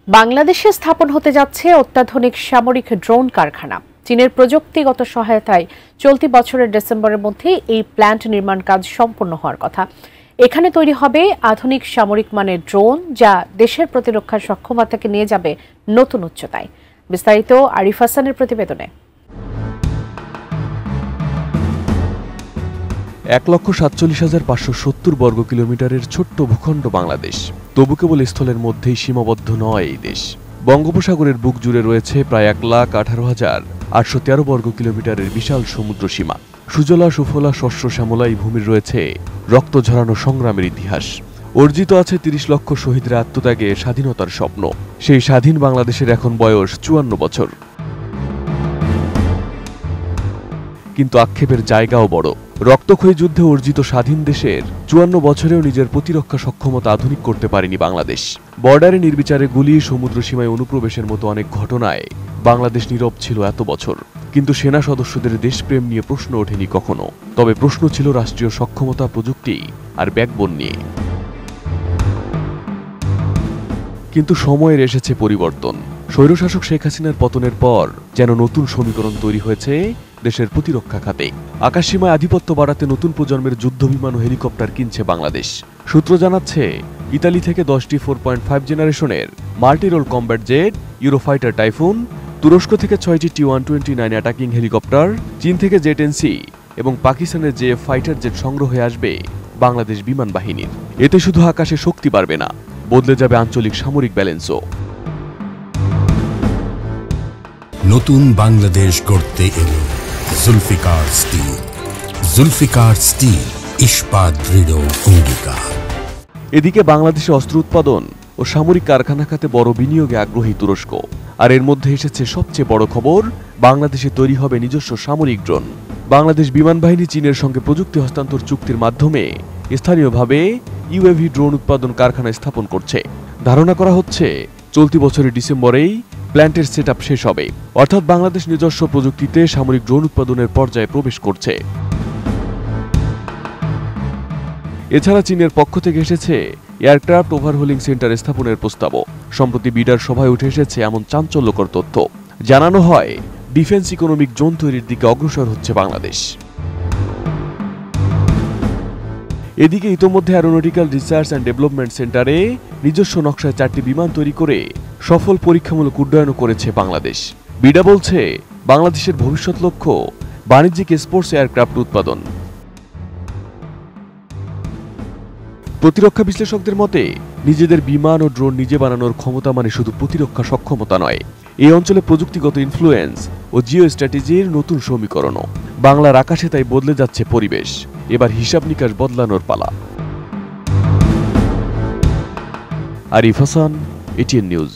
বাংলাদেশে স্থাপন হতে যাচ্ছে অত্যাধুনিক সামরিক ড্রোন কারখানা। চীনের প্রযুক্তিগত সহায়তায় চলতি বছরের ডিসেম্বরের মধ্যে এই প্ল্যান্ট নির্মাণ কাজ সম্পন্ন হওয়ার কথা। এখানে তৈরি হবে আধুনিক সামরিক মানের ড্রোন, যা দেশের প্রতিরক্ষার সক্ষমতাকে নিয়ে যাবে নতুন উচ্চতায়। বিস্তারিত আরিফ হাসানের প্রতিবেদনে। ১,৪৭,৫৭০ বর্গ কিলোমিটারের ছোট্ট ভূখণ্ড বাংলাদেশ, তবু কেবল স্থলের মধ্যেই সীমাবদ্ধ নয় এই দেশ। বঙ্গোপসাগরের বুক জুড়ে রয়েছে প্রায় ১,১৮,৮১৩ বর্গ কিলোমিটারের বিশাল সমুদ্র সীমা। সুজলা সুফলা শস্য শ্যামলা এই ভূমির রয়েছে রক্ত ঝরানো সংগ্রামের ইতিহাস। অর্জিত আছে ৩০ লক্ষ শহীদের আত্মত্যাগে স্বাধীনতার স্বপ্ন। সেই স্বাধীন বাংলাদেশের এখন বয়স ৫৪ বছর। কিন্তু আক্ষেপের জায়গাও বড়। রক্তক্ষয়ী যুদ্ধে অর্জিত স্বাধীন দেশের ৫৪ বছরেও নিজের প্রতিরক্ষা সক্ষমতা আধুনিক করতে পারেনি বাংলাদেশ। বর্ডারে নির্বিচারে গুলি, সমুদ্র সীমায় অনুপ্রবেশের মতো অনেক ঘটনায় বাংলাদেশ নীরব ছিল এত বছর। কিন্তু সেনা সদস্যদের দেশপ্রেম নিয়ে প্রশ্ন ওঠেনি কখনো। তবে প্রশ্ন ছিল রাষ্ট্রীয় সক্ষমতা, প্রযুক্তি আর ব্যাকবোন নিয়ে। কিন্তু সময়ের এসেছে পরিবর্তন। স্বৈরশাসক শেখ হাসিনার পতনের পর যেন নতুন সমীকরণ তৈরি হয়েছে দেশের প্রতিরক্ষা খাতে। আকাশসীমায় আধিপত্য বাড়াতে নতুন প্রজন্মের যুদ্ধবিমান ও হেলিকপ্টার কিনছে বাংলাদেশ। সূত্র জানাচ্ছে, ইতালি থেকে 10টি 4.5 জেনারেশনের multirole combat jet, Eurofighter typhoon, তুরস্ক থেকে 6টি T-129 অ্যাটাকিং হেলিকপ্টার, চীন থেকে জেট এনসি এবং পাকিস্তানের জেএফ ফাইটার জেট সংগ্রহ হয়ে আসবে বাংলাদেশ বিমান বাহিনীর। এতে শুধু আকাশে শক্তি বাড়বে না, বদলে যাবে আঞ্চলিক সামরিক ব্যালেন্সও। নতুন বাংলাদেশ গড়তে এলো জুলফিকার স্টিল। জুলফিকার স্টিল, ইস্পাত দৃঢ় অঙ্গীকার। এদিকে বাংলাদেশে অস্ত্র উৎপাদন ও সামরিক কারখানা খাতে বড় বিনিয়োগে আগ্রহী তুরস্ক। আর এর মধ্যে এসেছে সবচেয়ে বড় খবর, বাংলাদেশে তৈরি হবে নিজস্ব সামরিক ড্রোন। বাংলাদেশ বিমান বাহিনী চীনের সঙ্গে প্রযুক্তি হস্তান্তর চুক্তির মাধ্যমে স্থানীয়ভাবে ইউএভি ড্রোন উৎপাদন কারখানা স্থাপন করছে। ধারণা করা হচ্ছে চলতি বছরের ডিসেম্বরেই প্ল্যান্টের সেটআপ শেষ হবে। অর্থাৎ বাংলাদেশ নিজস্ব প্রযুক্তিতে সামরিক ড্রোন উৎপাদনের পর্যায়ে প্রবেশ করছে। এছাড়া চীনের পক্ষ থেকে এসেছে এয়ারক্রাফট ওভারহোলিং সেন্টার স্থাপনের প্রস্তাবও। সম্প্রতি বিডার সভায় উঠে এসেছে এমন চাঞ্চল্যকর তথ্য। জানানো হয়, ডিফেন্স ইকোনমিক জোন তৈরির দিকে অগ্রসর হচ্ছে বাংলাদেশ। এদিকে ইতোমধ্যে অ্যারোনটিক্যাল রিসার্চ অ্যান্ড ডেভেলপমেন্ট সেন্টারে নিজস্ব নকশায় 4টি বিমান তৈরি করে সফল পরীক্ষামূলক উড্ডয়নও করেছে বাংলাদেশ। বিডা বলছে, বাংলাদেশের ভবিষ্যৎ লক্ষ্য বাণিজ্যিক স্পোর্টস এয়ারক্রাফট উৎপাদন। প্রতিরক্ষা বিশ্লেষকদের মতে, নিজেদের বিমান ও ড্রোন নিজে বানানোর ক্ষমতা মানে শুধু প্রতিরক্ষা সক্ষমতা নয়, এই অঞ্চলে প্রযুক্তিগত ইনফ্লুয়েন্স ও জিও স্ট্র্যাটেজির নতুন সমীকরণও। বাংলার আকাশে তাই বদলে যাচ্ছে পরিবেশ। এবার হিসাব নিকাশ বদলানোর পালা। Arif Hasan, ATN news.